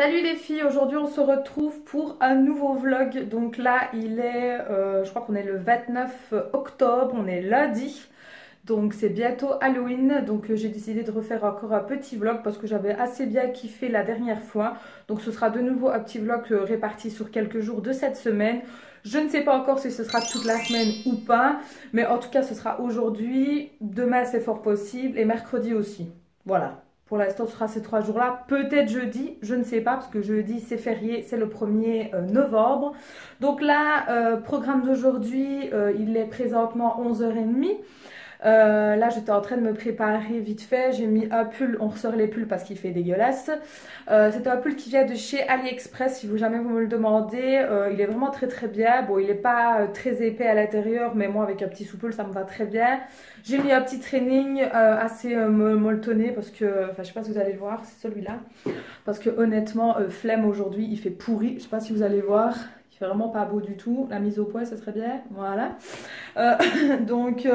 Salut les filles, aujourd'hui on se retrouve pour un nouveau vlog. Donc là il est, je crois qu'on est le 29 octobre, on est lundi. Donc c'est bientôt Halloween, donc j'ai décidé de refaire encore un petit vlog parce que j'avais assez bien kiffé la dernière fois. Donc ce sera de nouveau un petit vlog réparti sur quelques jours de cette semaine. Je ne sais pas encore si ce sera toute la semaine ou pas, mais en tout cas ce sera aujourd'hui, demain c'est fort possible et mercredi aussi. Voilà. Pour l'instant, ce sera ces 3 jours-là. Peut-être jeudi, je ne sais pas, parce que jeudi, c'est férié, c'est le 1er novembre. Donc là, programme d'aujourd'hui, il est présentement 11h30. Là, j'étais en train de me préparer vite fait. J'ai mis un pull, on ressort les pulls parce qu'il fait dégueulasse. C'est un pull qui vient de chez AliExpress, si vous jamais vous me le demandez. Il est vraiment très très bien. Bon, il n'est pas très épais à l'intérieur, mais moi avec un petit sous-pull, ça me va très bien. J'ai mis un petit training assez molletonné parce que, enfin, je sais pas si vous allez le voir, c'est celui-là. Parce que honnêtement, flemme aujourd'hui, il fait pourri. Je sais pas si vous allez voir. Il fait vraiment pas beau du tout. La mise au point, ça serait bien. Voilà. Euh, donc,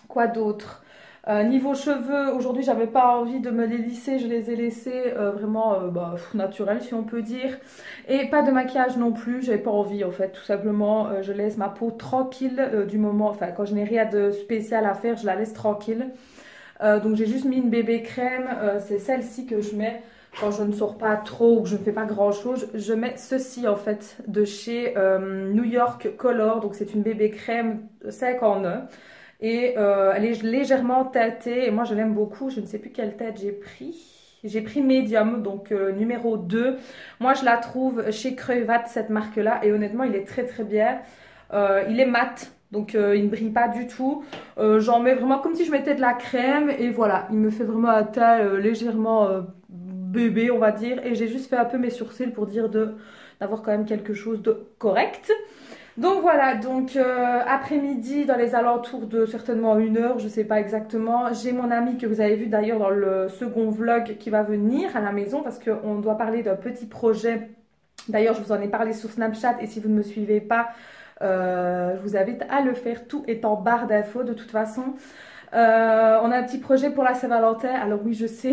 quoi d'autre? Niveau cheveux, aujourd'hui j'avais pas envie de me les lisser, je les ai laissés vraiment naturels si on peut dire. Et pas de maquillage non plus, j'avais pas envie en fait, tout simplement je laisse ma peau tranquille du moment, enfin quand je n'ai rien de spécial à faire, je la laisse tranquille. Donc j'ai juste mis une bébé crème, c'est celle-ci que je mets quand je ne sors pas trop ou que je ne fais pas grand chose. Je mets ceci en fait de chez New York Color, donc c'est une bébé crème 5 en 1 et elle est légèrement teintée et moi je l'aime beaucoup. Je ne sais plus quelle teinte j'ai pris. J'ai pris Medium, donc numéro 2. Moi je la trouve chez Creuvat, cette marque là, et honnêtement il est très très bien. Il est mat. Donc il ne brille pas du tout. J'en mets vraiment comme si je mettais de la crème. Et voilà, il me fait vraiment un teint légèrement bébé on va dire. Et j'ai juste fait un peu mes sourcils pour dire d'avoir quand même quelque chose de correct. Donc voilà, donc après-midi dans les alentours de certainement 1 heure, je sais pas exactement. J'ai mon ami que vous avez vu d'ailleurs dans le second vlog qui va venir à la maison parce qu'on doit parler d'un petit projet. D'ailleurs je vous en ai parlé sur Snapchat et si vous ne me suivez pas, je vous invite à le faire, tout est en barre d'infos de toute façon. On a un petit projet pour la Saint-Valentin. Alors oui, je sais,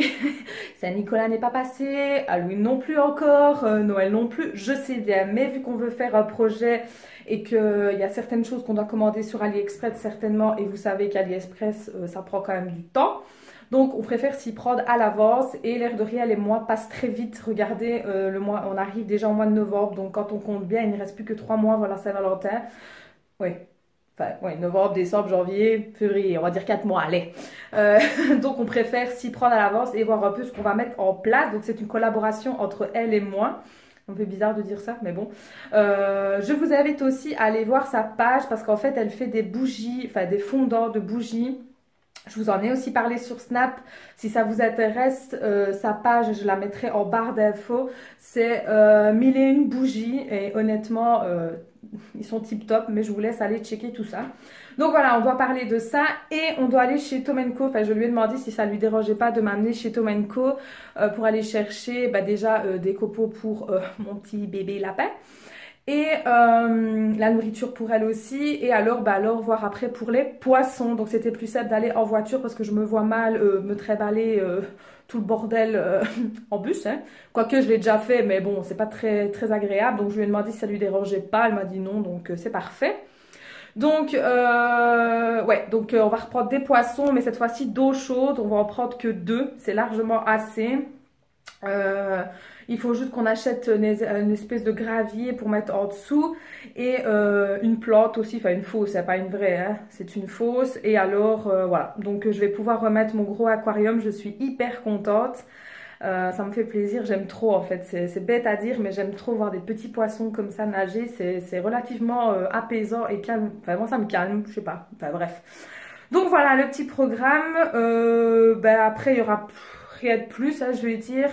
Saint-Nicolas n'est pas passé, Halloween non plus encore, Noël non plus, je sais bien. Mais vu qu'on veut faire un projet et qu'il y a certaines choses qu'on doit commander sur AliExpress certainement, et vous savez qu'AliExpress, ça prend quand même du temps. Donc on préfère s'y prendre à l'avance et l'air de rien les mois passent très vite. Regardez, le mois, on arrive déjà au mois de novembre, donc quand on compte bien, il ne reste plus que 3 mois, voilà Saint-Valentin. Oui, enfin, ouais, novembre, décembre, janvier, février, on va dire 4 mois, allez. Euh, donc on préfère s'y prendre à l'avance et voir un peu ce qu'on va mettre en place. Donc c'est une collaboration entre elle et moi. Un peu bizarre de dire ça, mais bon. Je vous invite aussi à aller voir sa page parce qu'en fait elle fait des bougies, enfin des fondants de bougies. Je vous en ai aussi parlé sur Snap. Si ça vous intéresse, sa page, je la mettrai en barre d'infos. C'est 1001 bougies et honnêtement, ils sont tip top, mais je vous laisse aller checker tout ça. Donc voilà, on doit parler de ça et on doit aller chez Tom & Co. Enfin, je lui ai demandé si ça lui dérangeait pas de m'amener chez Tom & Co. Pour aller chercher déjà des copeaux pour mon petit bébé lapin. Et la nourriture pour elle aussi. Et alors voir après pour les poissons. Donc c'était plus simple d'aller en voiture parce que je me vois mal me tréballer tout le bordel en bus. Hein. Quoique je l'ai déjà fait, mais bon, c'est pas très, très agréable. Donc je lui ai demandé si ça lui dérangeait pas. Elle m'a dit non, donc c'est parfait. Donc, ouais, donc on va reprendre des poissons, mais cette fois-ci d'eau chaude. On va en prendre que 2. C'est largement assez. Il faut juste qu'on achète une espèce de gravier pour mettre en dessous et une plante aussi, enfin une fausse, c'est pas une vraie, hein, c'est une fausse. Et alors voilà, donc je vais pouvoir remettre mon gros aquarium, je suis hyper contente. Ça me fait plaisir, j'aime trop en fait, c'est bête à dire mais j'aime trop voir des petits poissons comme ça nager, c'est relativement apaisant et calme, enfin moi ça me calme, je sais pas, enfin bref. Donc voilà le petit programme, après il y aura rien de plus, hein, je vais dire.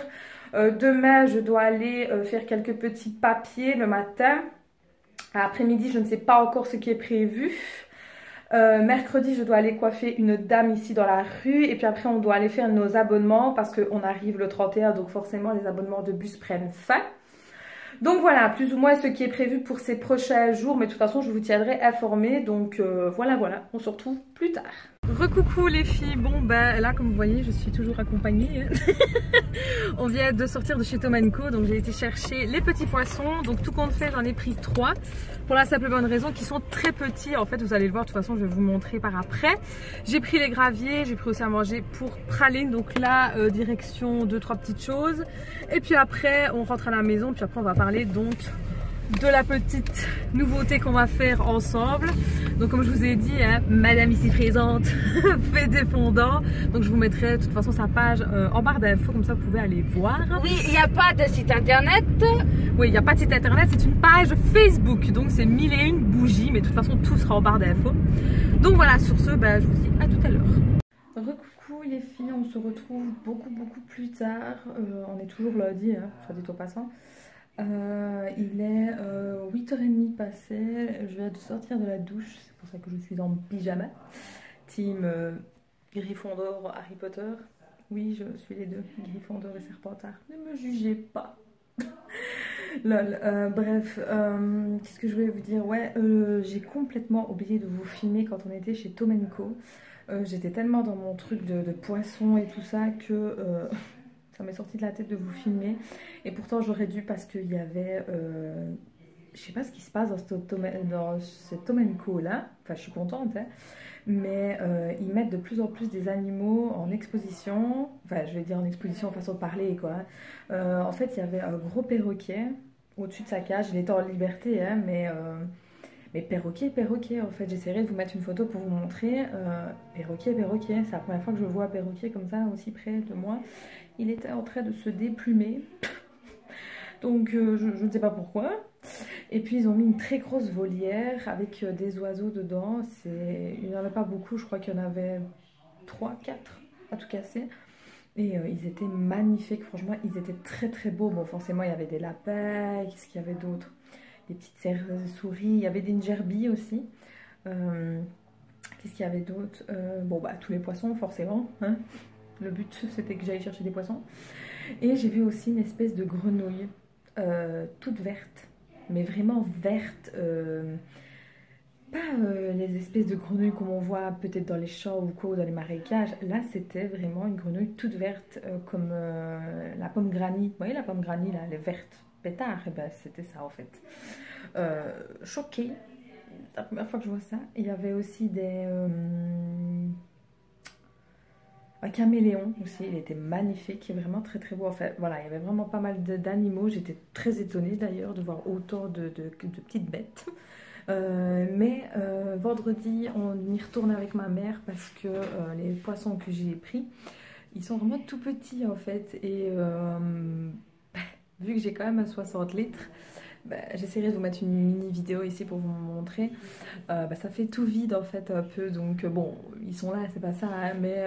Demain, je dois aller faire quelques petits papiers le matin. Après-midi, je ne sais pas encore ce qui est prévu. Mercredi, je dois aller coiffer une dame ici dans la rue. Et puis après, on doit aller faire nos abonnements parce qu'on arrive le 31. Donc forcément, les abonnements de bus prennent fin. Donc voilà, plus ou moins ce qui est prévu pour ces prochains jours. Mais de toute façon, je vous tiendrai informé. Donc voilà, on se retrouve plus tard. Recoucou les filles, bon bah là comme vous voyez je suis toujours accompagnée. On vient de sortir de chez Tom & Co, donc j'ai été chercher les petits poissons, donc tout compte fait j'en ai pris 3 pour la simple bonne raison qu'ils sont très petits. En fait vous allez le voir, de toute façon je vais vous montrer par après. J'ai pris les graviers, j'ai pris aussi à manger pour praline, donc là direction 2-3 petites choses et puis après on rentre à la maison, puis après on va parler donc de la petite nouveauté qu'on va faire ensemble. Donc comme je vous ai dit, hein, madame ici présente fait des fondants. Donc je vous mettrai de toute façon sa page en barre d'infos, comme ça vous pouvez aller voir. Oui, il n'y a pas de site internet. Oui, il n'y a pas de site internet, c'est une page Facebook. Donc c'est 1001 bougies, mais de toute façon tout sera en barre d'infos. Donc voilà, sur ce, bah, je vous dis à tout à l'heure. Recoucou les filles, on se retrouve beaucoup plus tard. On est toujours lundi, hein, soit dit au passant. Il est 8h30 passé, je viens de sortir de la douche, c'est pour ça que je suis en pyjama. Team Gryffondor, Harry Potter. Oui, je suis les deux, Gryffondor et Serpentard. Ne me jugez pas. Lol, bref, qu'est-ce que je voulais vous dire? Ouais, j'ai complètement oublié de vous filmer quand on était chez Tom & Co. J'étais tellement dans mon truc de poisson et tout ça que... ça m'est sorti de la tête de vous filmer et pourtant j'aurais dû parce qu'il y avait je sais pas ce qui se passe dans ce Tom & Co là, enfin je suis contente hein, mais ils mettent de plus en plus des animaux en exposition, enfin je vais dire en exposition façon de parler quoi. En fait il y avait un gros perroquet au-dessus de sa cage, il était en liberté hein, mais perroquet en fait, j'essaierai de vous mettre une photo pour vous montrer. Perroquet, c'est la première fois que je vois un perroquet comme ça, aussi près de moi. Il était en train de se déplumer, donc je ne sais pas pourquoi. Et puis ils ont mis une très grosse volière avec des oiseaux dedans. Il n'y en avait pas beaucoup, je crois qu'il y en avait 3, 4 à tout casser. Et ils étaient magnifiques, franchement, ils étaient très beaux. Bon, forcément, il y avait des lapins, qu'est-ce qu'il y avait d'autre? Des petites souris, il y avait des gerbilles aussi. Qu'est-ce qu'il y avait d'autre? Bon, bah, tous les poissons, forcément. Hein. Le but, c'était que j'aille chercher des poissons. Et j'ai vu aussi une espèce de grenouille, toute verte, mais vraiment verte. Pas les espèces de grenouilles comme on voit peut-être dans les champs ou quoi, ou dans les marécages. Là, c'était vraiment une grenouille toute verte, comme la pomme granny. Vous voyez la pomme granny, là, elle est verte. Pétard, et ben c'était ça en fait. Choquée, c'est la première fois que je vois ça. Il y avait aussi un caméléon aussi, il était magnifique, vraiment très beau. En fait, voilà, il y avait vraiment pas mal d'animaux. J'étais très étonnée d'ailleurs de voir autant de petites bêtes. Mais vendredi, on y retourne avec ma mère parce que les poissons que j'ai pris, ils sont vraiment tout petits en fait. Et vu que j'ai quand même 60 litres, bah, j'essaierai de vous mettre une mini vidéo ici pour vous montrer. Bah, ça fait tout vide en fait un peu, donc bon, ils sont là, c'est pas ça, hein, mais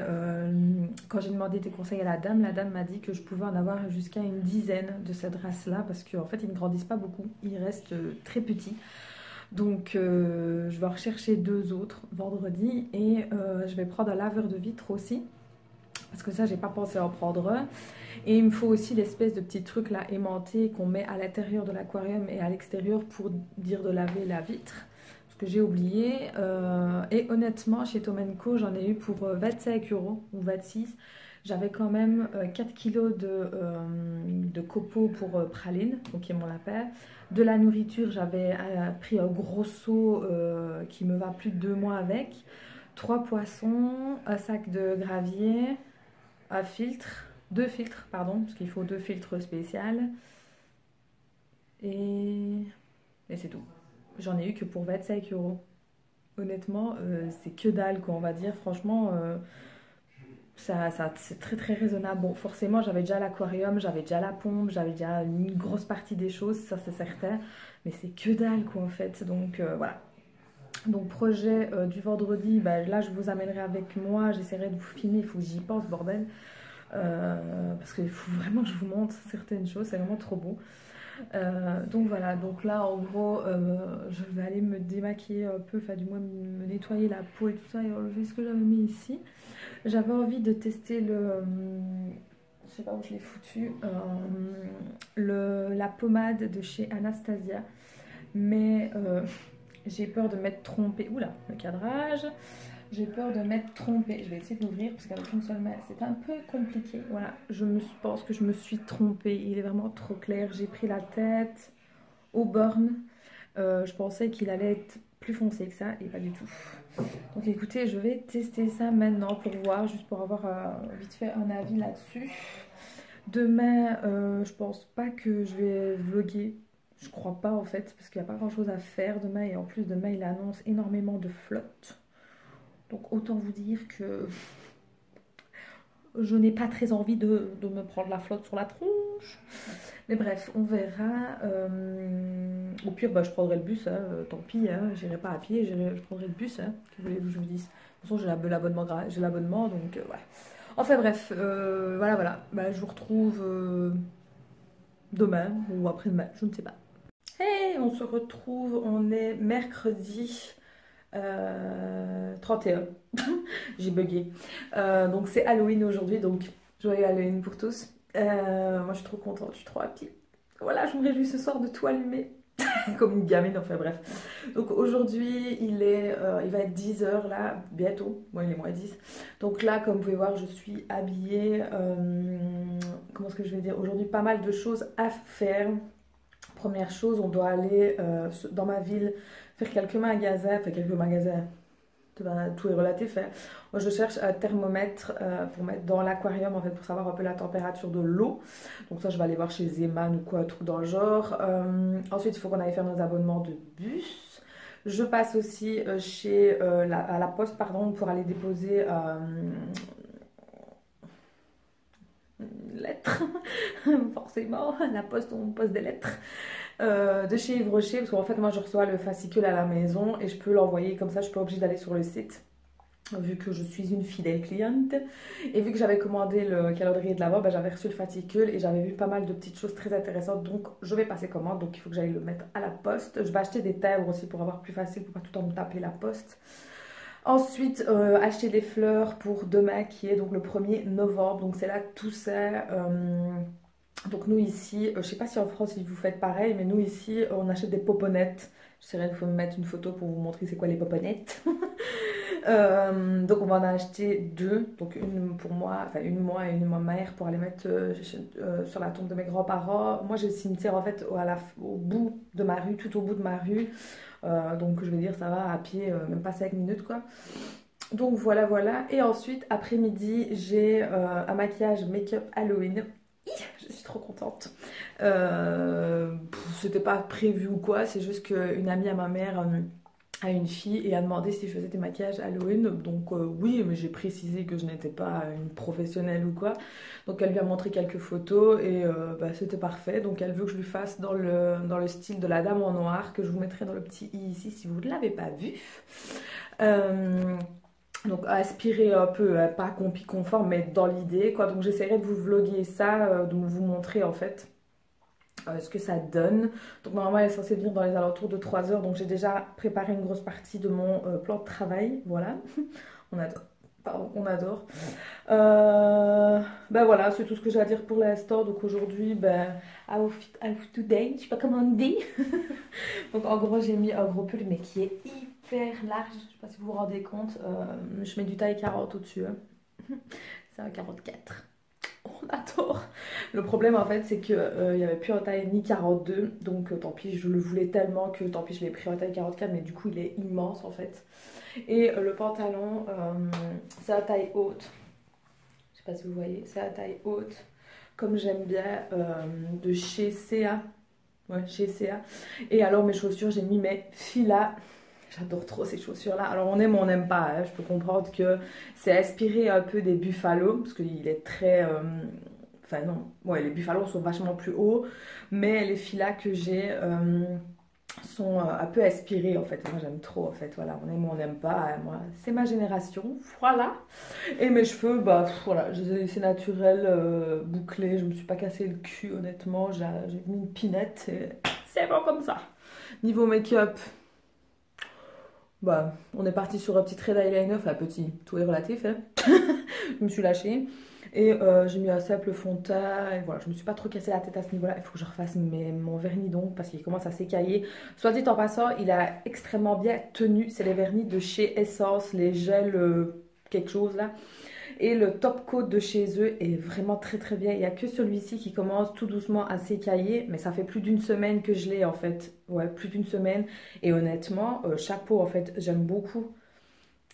quand j'ai demandé des conseils à la dame m'a dit que je pouvais en avoir jusqu'à une dizaine de cette race là, parce qu'en fait ils ne grandissent pas beaucoup, ils restent très petits. Donc je vais en rechercher 2 autres vendredi et je vais prendre un laveur de vitre aussi. Parce que ça, j'ai pas pensé en prendre un. Et il me faut aussi l'espèce de petit truc là aimanté qu'on met à l'intérieur de l'aquarium et à l'extérieur pour dire de laver la vitre. Parce que j'ai oublié. Et honnêtement, chez Tom & Co, j'en ai eu pour 25 € ou 26. J'avais quand même 4 kilos de copeaux pour praline, donc qui est mon lapin. De la nourriture, j'avais pris un gros seau qui me va plus de 2 mois avec. 3 poissons, un sac de gravier, un filtre, 2 filtres, pardon, parce qu'il faut 2 filtres spéciaux. Et c'est tout. J'en ai eu que pour 25 €. Honnêtement, c'est que dalle, quoi, on va dire. Franchement, c'est très raisonnable. Bon, forcément, j'avais déjà l'aquarium, j'avais déjà la pompe, j'avais déjà une grosse partie des choses, ça c'est certain. Mais c'est que dalle, quoi, en fait. Donc, voilà. Donc projet du vendredi, bah, là je vous amènerai avec moi, j'essaierai de vous filmer, il faut que j'y pense bordel, parce qu'il faut vraiment que je vous montre certaines choses, c'est vraiment trop beau. Donc voilà, donc là en gros je vais aller me démaquiller un peu, enfin du moins me nettoyer la peau et tout ça et enlever ce que j'avais mis ici. J'avais envie de tester je sais pas où je l'ai foutu, la pommade de chez Anastasia, mais j'ai peur de m'être trompée. Oula, le cadrage. j'ai peur de m'être trompée. Je vais essayer d'ouvrir parce qu'avec une seule main, c'est un peu compliqué. Voilà, pense que je me suis trompée. Il est vraiment trop clair. J'ai pris la tête aux bornes. Je pensais qu'il allait être plus foncé que ça et pas du tout. Donc écoutez, je vais tester ça maintenant pour voir, juste pour avoir vite fait un avis là-dessus. Demain, je pense pas que je vais vlogger. Je crois pas en fait, parce qu'il n'y a pas grand chose à faire demain. Et en plus, demain, il annonce énormément de flotte. Donc autant vous dire que je n'ai pas très envie de me prendre la flotte sur la tronche. Mais bref, on verra. Au pire, bah, je prendrai le bus. Hein, tant pis, hein, j'irai pas à pied, je prendrai le bus. Hein, que voulez-vous que je vous dise. De toute façon, j'ai l'abonnement, donc ouais. Enfin bref, voilà. Bah, je vous retrouve demain ou après-demain, je ne sais pas. Hey, on se retrouve, on est mercredi 31. J'ai bugué. Donc c'est Halloween aujourd'hui, donc joyeux Halloween pour tous. Moi je suis trop contente, je suis trop happy. Voilà, je me réjouis ce soir de tout allumer. Comme une gamine, enfin bref. Donc aujourd'hui, il va être 10h là, bientôt. Bon, il est moins 10. Donc là, comme vous pouvez voir, je suis habillée. Comment est-ce que je vais dire? Aujourd'hui, pas mal de choses à faire. Première chose, on doit aller dans ma ville faire quelques magasins. Enfin, quelques magasins. Tout est relatif. Hein. Moi, je cherche un thermomètre pour mettre dans l'aquarium en fait pour savoir un peu la température de l'eau. Donc ça, je vais aller voir chez Zeman ou quoi, un truc dans le genre. Ensuite, il faut qu'on aille faire nos abonnements de bus. Je passe aussi à la poste pardon, pour aller déposer une lettre. Forcément, à la poste, on pose des lettres. De chez Yves Rocher, parce qu'en fait moi je reçois le fascicule à la maison et je peux l'envoyer comme ça, je suis pas obligée d'aller sur le site vu que je suis une fidèle cliente. Et vu que j'avais commandé le calendrier de l'Avent, bah, j'avais reçu le fascicule et j'avais vu pas mal de petites choses très intéressantes, donc je vais passer commande, donc il faut que j'aille le mettre à la poste. Je vais acheter des timbres aussi pour avoir plus facile, pour pas tout le temps me taper la poste. Ensuite, acheter des fleurs pour demain qui est donc le 1er novembre, donc c'est là tout ça. Donc nous ici, je sais pas si en France vous faites pareil, mais nous ici on achète des poponettes. J'essaierai de vous mettre une photo pour vous montrer c'est quoi les poponettes. Donc on va en acheter 2, donc une pour moi, enfin une moi et une ma mère pour aller mettre sur la tombe de mes grands-parents. Moi j'ai le cimetière en fait au bout de ma rue, tout au bout de ma rue. Donc je veux dire ça va à pied, même pas 5 minutes quoi. Donc voilà. Et ensuite après-midi j'ai un maquillage make-up Halloween. Je suis trop contente. C'était pas prévu ou quoi, c'est juste qu'une amie à ma mère a une fille et a demandé si je faisais des maquillages Halloween. Donc oui, mais j'ai précisé que je n'étais pas une professionnelle ou quoi. Donc elle lui a montré quelques photos et bah, c'était parfait. Donc elle veut que je lui fasse dans le style de la dame en noir que je vous mettrai dans le petit i ici si vous ne l'avez pas vu. Donc aspirer un peu, pas compi conforme, mais dans l'idée quoi. Donc j'essaierai de vous vlogger ça, de vous montrer en fait ce que ça donne. Donc normalement elle est censée venir dans les alentours de 3h. Donc j'ai déjà préparé une grosse partie de mon plan de travail. Voilà, on adore. Pardon, on adore. Ben voilà, c'est tout ce que j'ai à dire pour l'instant. Donc aujourd'hui, ben, outfit today, je sais pas comment on dit. Donc en gros, j'ai mis un gros pull, mais qui est hyper large. Je sais pas si vous vous rendez compte. Je mets du taille 40 au-dessus. Hein. C'est un 44. On adore. Le problème en fait c'est qu'il n'y avait plus en taille ni 42. Donc tant pis, je le voulais tellement que tant pis je l'ai pris en taille 44. Mais du coup il est immense en fait. Et le pantalon c'est à taille haute. Je sais pas si vous voyez, c'est à taille haute. Comme j'aime bien de chez CA. Ouais, chez CA. Et alors mes chaussures, j'ai mis mes Fila. J'adore trop ces chaussures-là. Alors on aime ou on n'aime pas. Hein. Je peux comprendre que c'est inspiré un peu des Buffalo. Parce qu'il est très... Enfin non. Ouais, les Buffalo sont vachement plus hauts. Mais les Fila que j'ai sont un peu inspirés en fait. Moi j'aime trop en fait. Voilà, on aime ou on n'aime pas. Moi, c'est ma génération. Voilà. Et mes cheveux, bah voilà. Je les ai laissés naturels, bouclés. Je me suis pas cassé le cul honnêtement. J'ai mis une pinette. Et c'est bon comme ça. Niveau make-up... bah, on est parti sur un petit trait d'eyeliner, enfin petit, tout est relatif, hein. Je me suis lâchée. Et j'ai mis un simple fond de teint, et voilà, je me suis pas trop cassé la tête à ce niveau-là. Il faut que je refasse mon vernis donc, parce qu'il commence à s'écailler. Soit dit en passant, il a extrêmement bien tenu. C'est les vernis de chez Essence, les gels quelque chose là. Et le top coat de chez eux est vraiment très très bien. Il n'y a que celui-ci qui commence tout doucement à s'écailler. Mais ça fait plus d'une semaine que je l'ai en fait. Ouais, plus d'une semaine. Et honnêtement, chapeau en fait, j'aime beaucoup.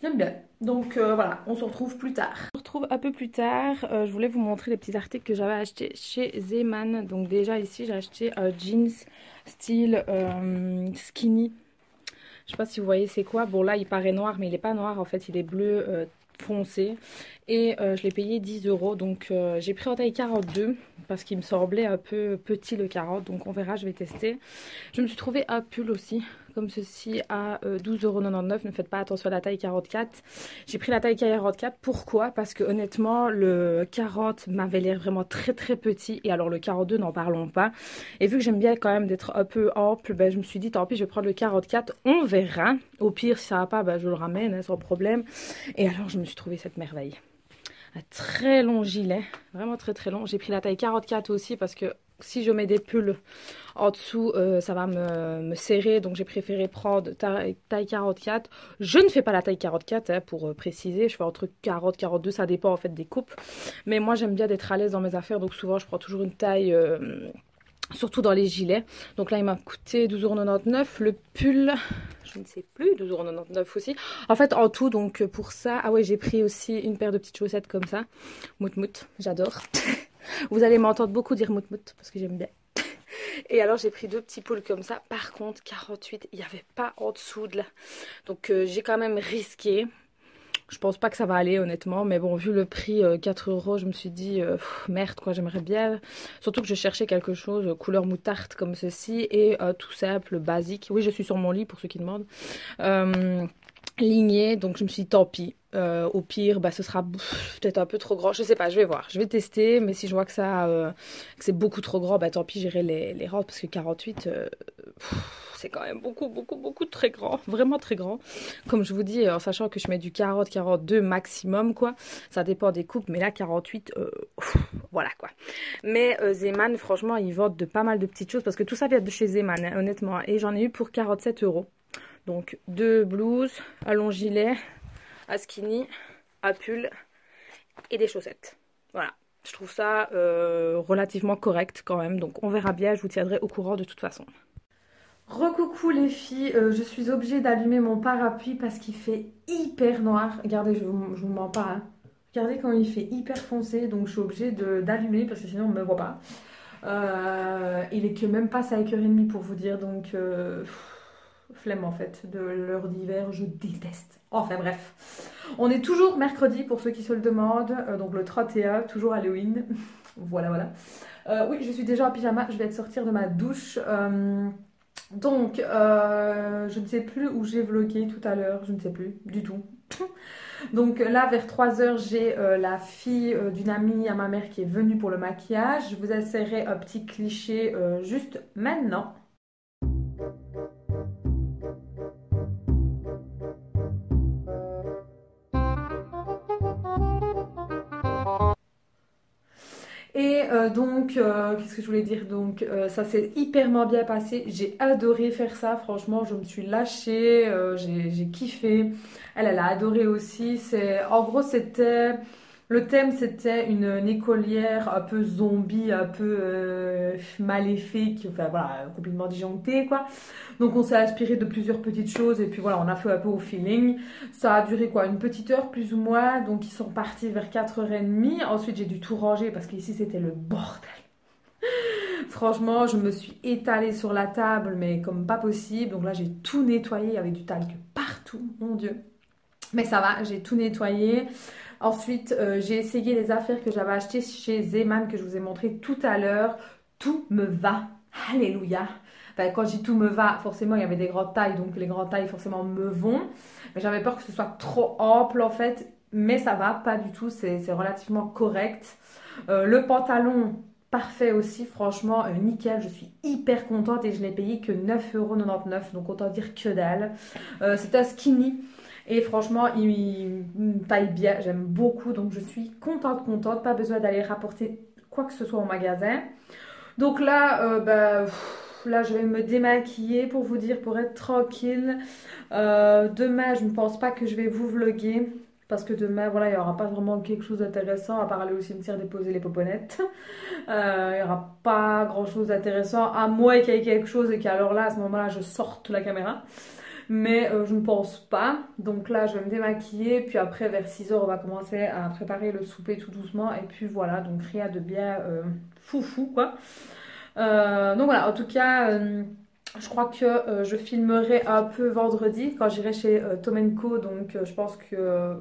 J'aime bien. Donc voilà, on se retrouve plus tard. On se retrouve un peu plus tard. Je voulais vous montrer les petits articles que j'avais achetés chez Zeman. Donc déjà ici, j'ai acheté un jeans style skinny. Je sais pas si vous voyez c'est quoi. Bon là, il paraît noir, mais il n'est pas noir. En fait, il est bleu foncé. Et je l'ai payé 10 €. Donc j'ai pris en taille 42 parce qu'il me semblait un peu petit le 40. Donc on verra, je vais tester. Je me suis trouvé un pull aussi comme ceci à 12,99 €. Ne faites pas attention à la taille 44. J'ai pris la taille 44. Pourquoi? Parce que honnêtement le 40 m'avait l'air vraiment très très petit. Et alors le 42 n'en parlons pas. Et vu que j'aime bien quand même d'être un peu ample, ben, je me suis dit tant pis je vais prendre le 44. On verra. Au pire si ça va pas ben, je le ramène hein, sans problème. Et alors je me suis trouvé cette merveille. Un très long gilet, vraiment très très long. J'ai pris la taille 44 aussi parce que si je mets des pulls en dessous, ça va me serrer. Donc j'ai préféré prendre taille 44. Je ne fais pas la taille 44 hein, pour préciser. Je fais entre 40 et 42, ça dépend en fait des coupes. Mais moi j'aime bien d'être à l'aise dans mes affaires. Donc souvent je prends toujours une taille... surtout dans les gilets. Donc là, il m'a coûté 12,99 €. Le pull, je ne sais plus, 12,99 € aussi. En fait, en tout, donc pour ça... Ah ouais, j'ai pris aussi une paire de petites chaussettes comme ça. Mout-mout, j'adore. Vous allez m'entendre beaucoup dire mout-mout parce que j'aime bien. Et alors, j'ai pris deux petits pulls comme ça. Par contre, 48, il n'y avait pas en dessous de là. Donc, j'ai quand même risqué. Je pense pas que ça va aller honnêtement, mais bon vu le prix 4 €, je me suis dit merde quoi, j'aimerais bien. Surtout que je cherchais quelque chose couleur moutarde comme ceci et tout simple, basique. Oui je suis sur mon lit pour ceux qui demandent. Ligné, donc je me suis dit tant pis. Au pire, bah, ce sera peut-être un peu trop grand. Je sais pas, je vais voir. Je vais tester, mais si je vois que ça, que c'est beaucoup trop grand, bah tant pis, j'irai les rendre parce que 48, c'est quand même beaucoup très grand. Vraiment très grand. Comme je vous dis, en sachant que je mets du 40-42 maximum, quoi. Ça dépend des coupes, mais là, 48, voilà, quoi. Mais Zeman, franchement, ils vendent de pas mal de petites choses parce que tout ça vient de chez Zeman, hein, honnêtement. Et j'en ai eu pour 47 €. Donc, deux blouses, un long gilet, un skinny, un pull et des chaussettes. Voilà, je trouve ça relativement correct quand même. Donc, on verra bien, je vous tiendrai au courant de toute façon. Recoucou les filles, je suis obligée d'allumer mon parapluie parce qu'il fait hyper noir. Regardez, je vous mens pas. Hein. Regardez quand il fait hyper foncé, donc je suis obligée d'allumer parce que sinon on ne me voit pas. Il est que même pas 5h30 pour vous dire, donc... flemme en fait de l'heure d'hiver, je déteste. Enfin bref, on est toujours mercredi pour ceux qui se le demandent, donc le 31, toujours Halloween. voilà. Oui, je suis déjà en pyjama, je vais être sortir de ma douche. Donc, je ne sais plus où j'ai vlogué tout à l'heure, je ne sais plus du tout. Donc là, vers 3 h, j'ai la fille d'une amie à ma mère qui est venue pour le maquillage. Je vous insérerai un petit cliché juste maintenant. Et donc, qu'est-ce que je voulais dire? Donc, ça s'est hyperement bien passé. J'ai adoré faire ça. Franchement, je me suis lâchée. J'ai kiffé. Elle a adoré aussi. En gros, c'était... Le thème, c'était une écolière un peu zombie, un peu maléfique, enfin voilà, complètement disjonctée quoi. Donc on s'est inspiré de plusieurs petites choses et puis voilà, on a fait un peu au feeling. Ça a duré quoi, une petite heure plus ou moins, donc ils sont partis vers 4h30. Ensuite j'ai dû tout ranger parce qu'ici c'était le bordel. Franchement, je me suis étalée sur la table, mais comme pas possible. Donc là j'ai tout nettoyé, il y avait du talc partout, mon Dieu. Mais ça va, j'ai tout nettoyé. Ensuite, j'ai essayé les affaires que j'avais achetées chez Zeman que je vous ai montré tout à l'heure. Tout me va. Alléluia. Enfin, quand je dis tout me va, forcément, il y avait des grandes tailles. Donc, les grandes tailles, forcément, me vont. Mais j'avais peur que ce soit trop ample, en fait. Mais ça va, pas du tout. C'est relativement correct. Le pantalon, parfait aussi, franchement, nickel, je suis hyper contente et je n'ai payé que 9,99 €, donc autant dire que dalle. C'est un skinny et franchement, il me taille bien, j'aime beaucoup, donc je suis contente, pas besoin d'aller rapporter quoi que ce soit au magasin. Donc là, là, je vais me démaquiller pour vous dire, pour être tranquille. Demain, je ne pense pas que je vais vous vlogger. Parce que demain, voilà, il n'y aura pas vraiment quelque chose d'intéressant à part aller au cimetière déposer les poponettes. Il n'y aura pas grand chose d'intéressant, à moins qu'il y ait quelque chose et qu'alors là, à ce moment-là, je sorte la caméra. Mais je ne pense pas. Donc là, je vais me démaquiller. Puis après, vers 6 h, on va commencer à préparer le souper tout doucement. Et puis voilà, donc rien de bien foufou, quoi. Donc voilà, en tout cas, je crois que je filmerai un peu vendredi quand j'irai chez Tom & Co. Donc je pense que...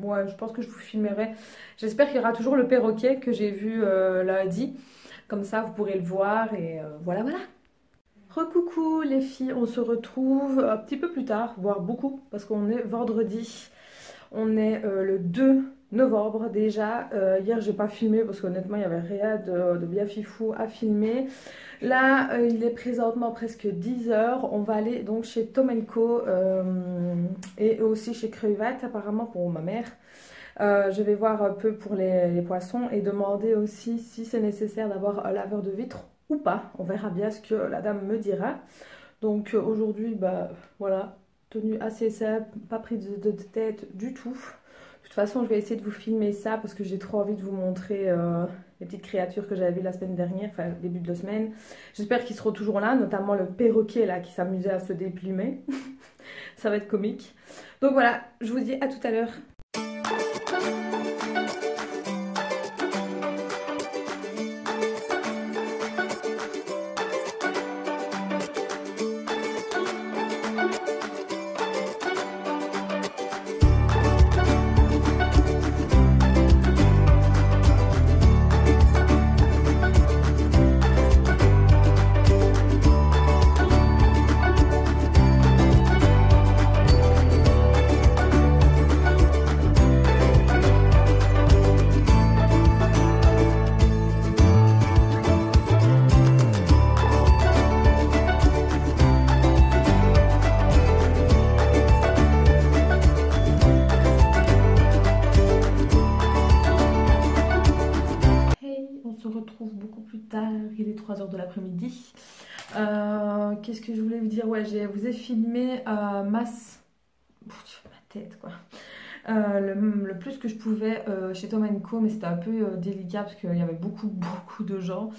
ouais, je pense que je vous filmerai. J'espère qu'il y aura toujours le perroquet que j'ai vu lundi. Comme ça, vous pourrez le voir et voilà, voilà. Recoucou les filles, on se retrouve un petit peu plus tard, voire beaucoup, parce qu'on est vendredi. On est le 2 novembre déjà. Hier, j'ai pas filmé parce qu'honnêtement, il n'y avait rien de bien fifou à filmer. Là, il est présentement presque 10 h. On va aller donc chez Tom & Co. Et aussi chez Crevette, apparemment pour ma mère. Je vais voir un peu pour les poissons et demander aussi si c'est nécessaire d'avoir un laveur de vitres ou pas. On verra bien ce que la dame me dira. Donc aujourd'hui, bah voilà, tenue assez simple, pas prise de tête du tout. De toute façon, je vais essayer de vous filmer ça parce que j'ai trop envie de vous montrer les petites créatures que j'avais vues la semaine dernière, enfin début de la semaine. J'espère qu'ils seront toujours là, notamment le perroquet là qui s'amusait à se déplumer. Ça va être comique. Donc voilà, je vous dis à tout à l'heure. Il est 3 h de l'après-midi. Qu'est-ce que je voulais vous dire? Ouais, je vous ai filmé ma tête, quoi. Le plus que je pouvais chez Tom & Co, mais c'était un peu délicat parce qu'il y avait beaucoup de gens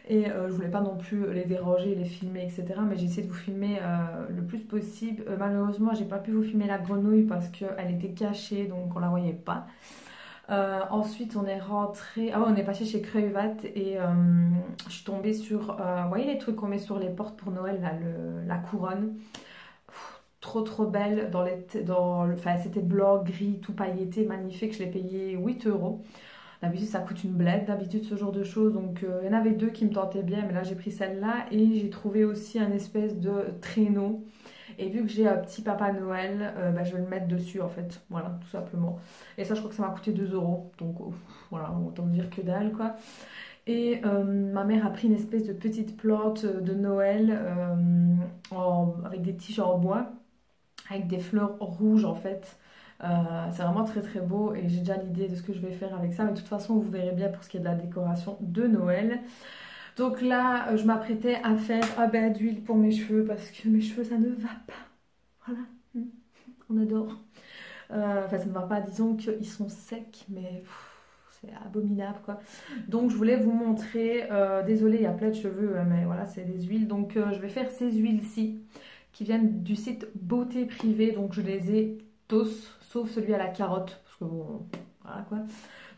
et je voulais pas non plus les déranger, les filmer, etc. Mais j'ai essayé de vous filmer le plus possible. Malheureusement, j'ai pas pu vous filmer la grenouille parce qu'elle était cachée, donc on la voyait pas. Ensuite on est rentré, on est passé chez Crevette et je suis tombée sur, vous voyez les trucs qu'on met sur les portes pour Noël, là, la couronne. Trop belle, enfin c'était blanc, gris, tout pailleté, magnifique, je l'ai payé 8 €. D'habitude ça coûte une blette, d'habitude ce genre de choses, donc il y en avait deux qui me tentaient bien, mais là j'ai pris celle-là et j'ai trouvé aussi un espèce de traîneau. Et vu que j'ai un petit papa Noël, je vais le mettre dessus en fait, voilà, tout simplement. Et ça je crois que ça m'a coûté 2 €, donc voilà, autant dire que dalle quoi. Et ma mère a pris une espèce de petite plante de Noël avec des tiges en bois, avec des fleurs rouges en fait. C'est vraiment très beau et j'ai déjà l'idée de ce que je vais faire avec ça, mais de toute façon vous verrez bien pour ce qui est de la décoration de Noël. Donc là, je m'apprêtais à faire un bain d'huile pour mes cheveux parce que mes cheveux, ça ne va pas. Voilà, on adore. Enfin, ça ne va pas, disons qu'ils sont secs, mais c'est abominable, quoi. Donc, je voulais vous montrer, désolée, il y a plein de cheveux, mais voilà, c'est des huiles. Donc, je vais faire ces huiles-ci qui viennent du site Beauté Privée. Donc, je les ai tous, sauf celui à la carotte, parce que bon, voilà, quoi.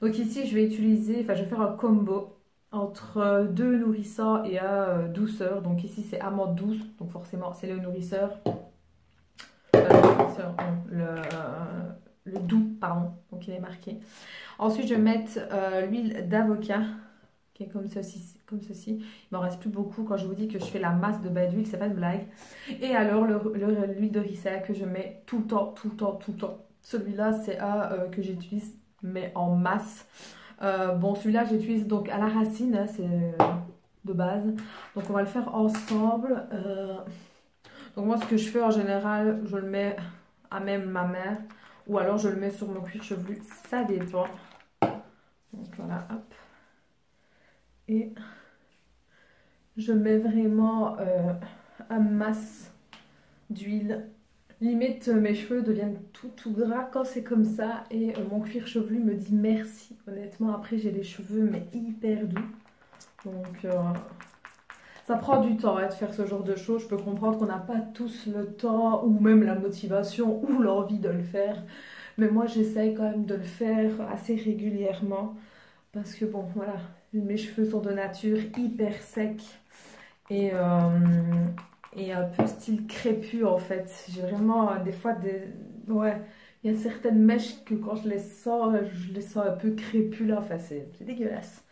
Donc, ici, je vais utiliser, enfin, je vais faire un combo entre 2 nourrissants et un douceur. Donc ici c'est amande douce, donc forcément c'est le nourrisseur, le doux, pardon, donc il est marqué. Ensuite je vais mettre l'huile d'avocat qui est comme ceci. Il m'en reste plus beaucoup. Quand je vous dis que je fais la masse de bain d'huile, c'est pas une blague. Et alors l'huile de ricin que je mets tout le temps. Celui-là c'est un que j'utilise mais en masse. Bon, celui-là, j'utilise donc à la racine, hein, c'est de base. Donc, on va le faire ensemble. Donc, moi, ce que je fais en général, je le mets à même ma main. Ou alors, je le mets sur mon cuir chevelu. Ça dépend. Donc, voilà, hop. Et je mets vraiment un masse d'huile. Limite, mes cheveux deviennent tout gras quand c'est comme ça. Et mon cuir chevelu me dit merci. Honnêtement, après, j'ai les cheveux mais hyper doux. Donc, ça prend du temps de faire ce genre de choses. Je peux comprendre qu'on n'a pas tous le temps ou même la motivation ou l'envie de le faire. Mais moi, j'essaye quand même de le faire assez régulièrement. Parce que bon, voilà, mes cheveux sont de nature hyper secs. Et un peu style crépus en fait. J'ai vraiment des fois des... Ouais, il y a certaines mèches que quand je les sens un peu crépus là. Enfin, c'est dégueulasse.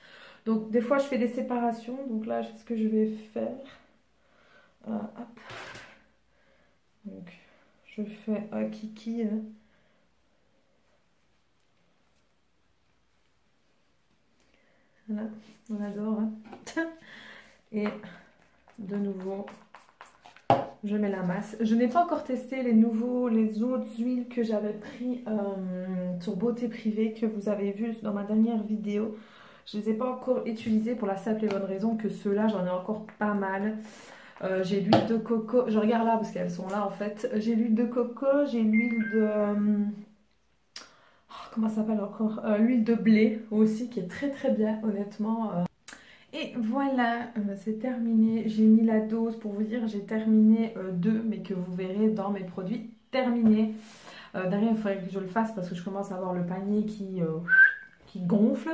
Donc des fois je fais des séparations. Donc là, c'est ce que je vais faire. Hop. Donc je fais un kiki. Hein. Voilà, on adore. Hein. Et de nouveau... je mets la masse. Je n'ai pas encore testé les autres huiles que j'avais pris sur Beauté Privée que vous avez vu dans ma dernière vidéo. Je ne les ai pas encore utilisées pour la simple et bonne raison que ceux-là, j'en ai encore pas mal. J'ai l'huile de coco. Je regarde là parce qu'elles sont là en fait. J'ai l'huile de coco, j'ai l'huile de... comment ça s'appelle encore l'huile de blé aussi qui est très bien honnêtement. Et voilà, c'est terminé. J'ai mis la dose pour vous dire, j'ai terminé 2, mais que vous verrez dans mes produits terminés. Derrière, il faudrait que je le fasse parce que je commence à avoir le panier qui gonfle.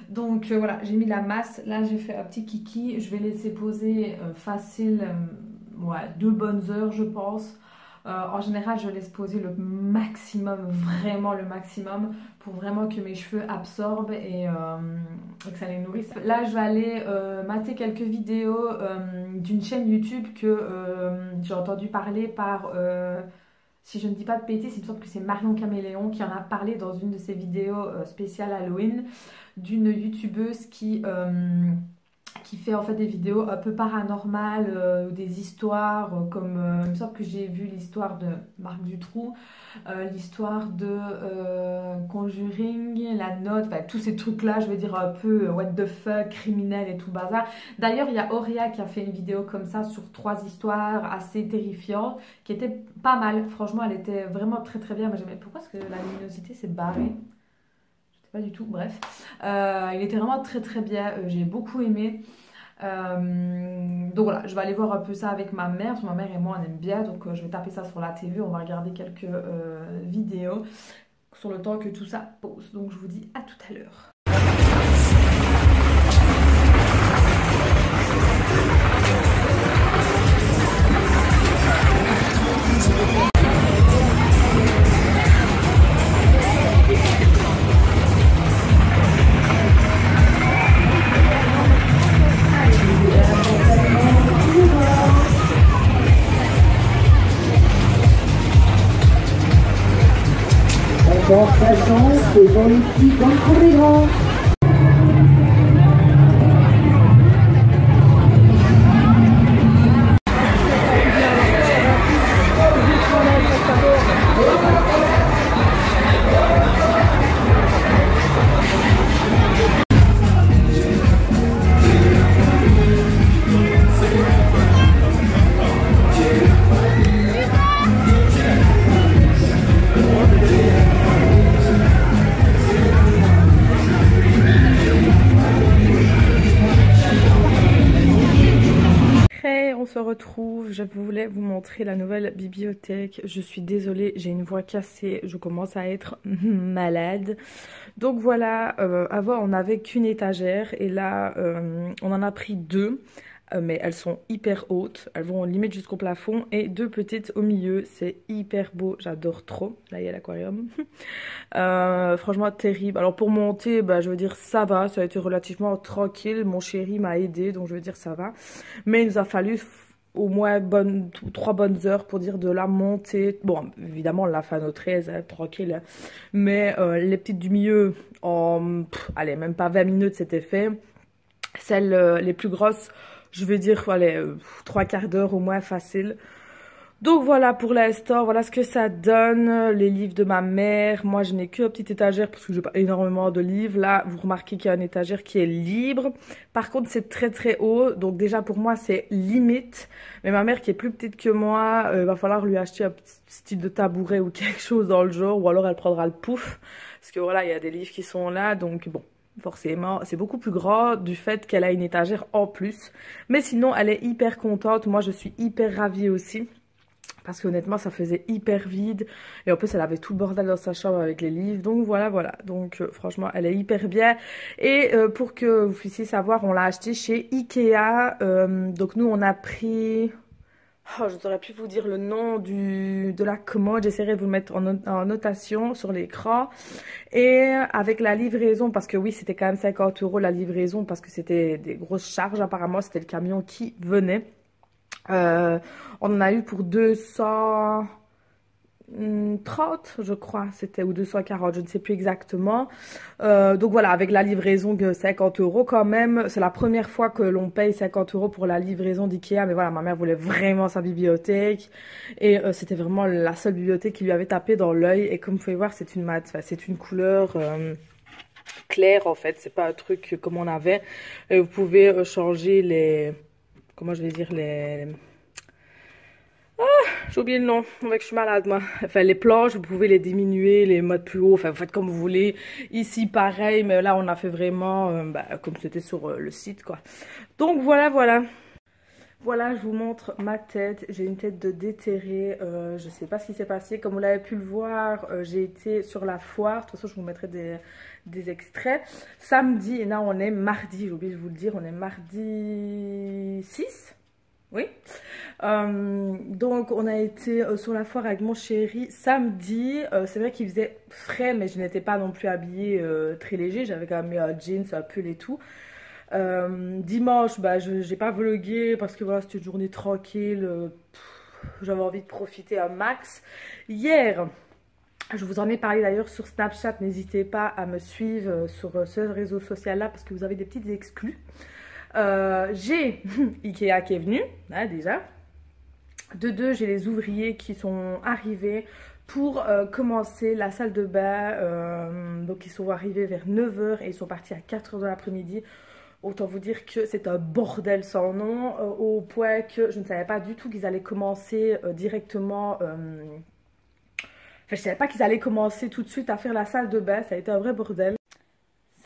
Donc voilà, j'ai mis la masse. Là, j'ai fait un petit kiki. Je vais laisser poser facile, ouais, 2 bonnes heures, je pense. En général, je laisse poser le maximum, vraiment le maximum, pour vraiment que mes cheveux absorbent et que ça les nourrisse. Là, je vais aller mater quelques vidéos d'une chaîne YouTube que j'ai entendu parler par, si je ne dis pas de bêtises, il me semble que c'est Marion Caméléon qui en a parlé dans une de ses vidéos spéciales Halloween, d'une youtubeuse qui fait en fait des vidéos un peu paranormales, des histoires comme il me semble que j'ai vu l'histoire de Marc Dutroux, l'histoire de Conjuring, La Note, enfin tous ces trucs là, je veux dire un peu what the fuck, criminel et tout bazar. D'ailleurs il y a Auréa qui a fait une vidéo comme ça sur 3 histoires assez terrifiantes qui était pas mal, franchement elle était vraiment très bien. Moi j'aimais, pourquoi est-ce que la luminosité s'est barrée? Pas du tout, bref. Il était vraiment très bien, j'ai beaucoup aimé. Donc voilà, je vais aller voir un peu ça avec ma mère, parce que ma mère et moi on aime bien, donc je vais taper ça sur la TV, on va regarder quelques vidéos sur le temps que tout ça pose. Donc je vous dis à tout à l'heure. Dans sa chance, c'est dans les petits comme pour les grands. On se retrouve, je voulais vous montrer la nouvelle bibliothèque. Je suis désolée, j'ai une voix cassée, je commence à être malade. Donc voilà, avant on n'avait qu'une étagère et là on en a pris 2. Mais elles sont hyper hautes, elles vont limite jusqu'au plafond et 2 petites au milieu, c'est hyper beau, j'adore trop. Là il y a l'aquarium. Franchement terrible. Alors pour monter, bah, je veux dire ça va, ça a été relativement tranquille, mon chéri m'a aidé donc je veux dire ça va. Mais il nous a fallu au moins 3 bonnes heures pour dire de la monter. Bon, évidemment, on l'a fait à notre aise, hein, tranquille. Mais les petites du milieu, allez, même pas 20 minutes, c'était fait. Celles les plus grosses, je vais dire, allez, 3/4 d'heure au moins, facile. Donc voilà pour l'instant, voilà ce que ça donne, les livres de ma mère. Moi je n'ai qu'une petite étagère parce que j'ai pas énormément de livres. Là vous remarquez qu'il y a une étagère qui est libre. Par contre c'est très très haut, donc déjà pour moi c'est limite. Mais ma mère qui est plus petite que moi, va falloir lui acheter un petit style de tabouret ou quelque chose dans le genre. Ou alors elle prendra le pouf. Parce que voilà il y a des livres qui sont là, donc bon. Forcément, c'est beaucoup plus grand du fait qu'elle a une étagère en plus. Mais sinon elle est hyper contente, moi je suis hyper ravie aussi. Parce qu'honnêtement, ça faisait hyper vide. Et en plus, elle avait tout le bordel dans sa chambre avec les livres. Donc voilà, voilà. Donc franchement, elle est hyper bien. Et pour que vous puissiez savoir, on l'a acheté chez Ikea. Donc nous, on a pris... Oh, je ne saurais plus vous dire le nom de la commode. J'essaierai de vous le mettre en notation sur l'écran. Et avec la livraison, parce que oui, c'était quand même 50 € la livraison. Parce que c'était des grosses charges apparemment. C'était le camion qui venait. On en a eu pour 230 je crois c'était, ou 240, je ne sais plus exactement. Donc voilà, avec la livraison de 50 € quand même. C'est la première fois que l'on paye 50 € pour la livraison d'Ikea. Mais voilà, ma mère voulait vraiment sa bibliothèque. Et c'était vraiment la seule bibliothèque qui lui avait tapé dans l'œil. Et comme vous pouvez voir, c'est une mat, c'est une couleur... claire en fait, c'est pas un truc comme on avait. Et vous pouvez changer les... Comment je vais dire les... Ah, j'ai oublié le nom, avec je suis malade moi. Enfin les planches, vous pouvez les diminuer, les mettre plus haut, enfin vous faites comme vous voulez. Ici pareil, mais là on a fait vraiment comme c'était sur le site quoi. Donc voilà, voilà. Voilà, je vous montre ma tête. J'ai une tête de déterrée. Je sais pas ce qui s'est passé. Comme vous l'avez pu le voir, j'ai été sur la foire. De toute façon, je vous mettrai des extraits. Samedi, et là on est mardi, j'ai oublié de vous le dire, on est mardi 6. Oui. Donc on a été sur la foire avec mon chéri samedi. C'est vrai qu'il faisait frais, mais je n'étais pas non plus habillée très léger. J'avais quand même mis un jeans, un pull et tout. Dimanche, bah, j'ai pas vlogué parce que voilà, c'était une journée tranquille. J'avais envie de profiter un max. Hier, je vous en ai parlé d'ailleurs sur Snapchat. N'hésitez pas à me suivre sur ce réseau social là parce que vous avez des petites exclus. J'ai Ikea qui est venu, hein, déjà. De deux, j'ai les ouvriers qui sont arrivés pour commencer la salle de bain. Donc ils sont arrivés vers 9 h et ils sont partis à 4 h de l'après-midi. Autant vous dire que c'est un bordel sans nom, au point que je ne savais pas du tout qu'ils allaient commencer directement... Enfin, je ne savais pas qu'ils allaient commencer tout de suite à faire la salle de bain, ça a été un vrai bordel.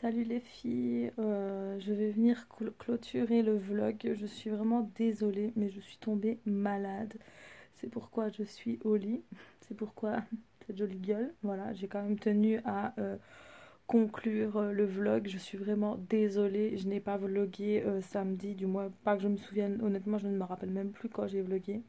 Salut les filles, je vais venir clôturer le vlog. Je suis vraiment désolée, mais je suis tombée malade. C'est pourquoi je suis au lit, c'est pourquoi cette jolie gueule. Voilà, j'ai quand même tenu à... conclure le vlog. Je suis vraiment désolée, je n'ai pas vlogué samedi, du moins pas que je me souvienne. Honnêtement, je ne me rappelle même plus quand j'ai vlogué.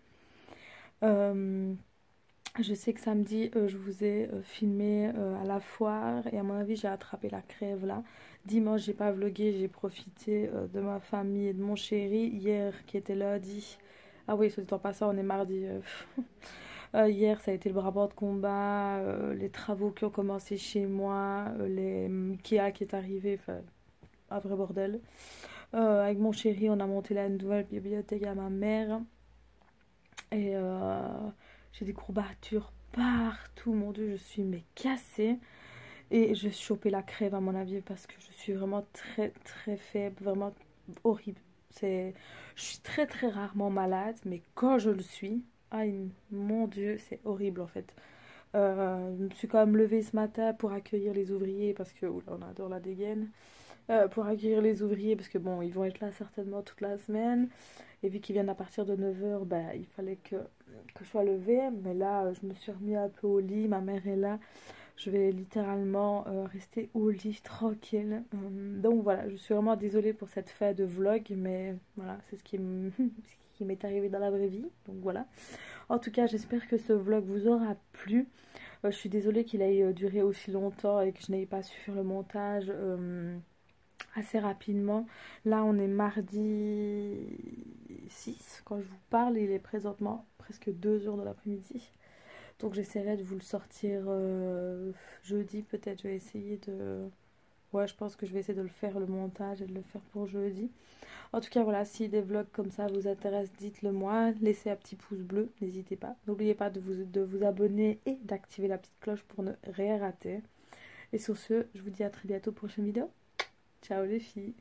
Je sais que samedi je vous ai filmé à la foire et à mon avis j'ai attrapé la crève là. Dimanche j'ai pas vlogué, j'ai profité de ma famille et de mon chéri. Hier qui était lundi, ah oui, soit dit en passant, on est mardi. Hier ça a été le bras de combat, les travaux qui ont commencé chez moi, les Ikea qui est arrivé, enfin un vrai bordel. Avec mon chéri on a monté la nouvelle bibliothèque à ma mère et j'ai des courbatures partout, mon dieu, je suis mais cassée. Et je suis chopé la crève à mon avis parce que je suis vraiment très très faible, vraiment horrible. Je suis très très rarement malade, mais quand je le suis, aïe, mon dieu, c'est horrible en fait. Je me suis quand même levée ce matin pour accueillir les ouvriers parce que, oula, on adore la dégaine. Pour accueillir les ouvriers parce que bon, ils vont être là certainement toute la semaine. Et vu qu'ils viennent à partir de 9 h, bah, il fallait que je sois levée. Mais là, je me suis remis un peu au lit, ma mère est là. Je vais littéralement rester au lit tranquille. Donc voilà, je suis vraiment désolée pour cette fin de vlog. Mais voilà, c'est ce qui m'est arrivé dans la vraie vie. Donc voilà. En tout cas, j'espère que ce vlog vous aura plu. Je suis désolée qu'il ait duré aussi longtemps et que je n'ai pas su faire le montage assez rapidement. Là on est mardi 6 quand je vous parle, il est présentement presque 2 heures de l'après-midi. Donc j'essaierai de vous le sortir jeudi peut-être, je vais essayer de... Ouais, je pense que je vais essayer de le faire, le montage, et de le faire pour jeudi. En tout cas, voilà, si des vlogs comme ça vous intéressent, dites-le moi. Laissez un petit pouce bleu, n'hésitez pas. N'oubliez pas de vous abonner et d'activer la petite cloche pour ne rien rater. Et sur ce, je vous dis à très bientôt pour une prochaine vidéo. Ciao les filles!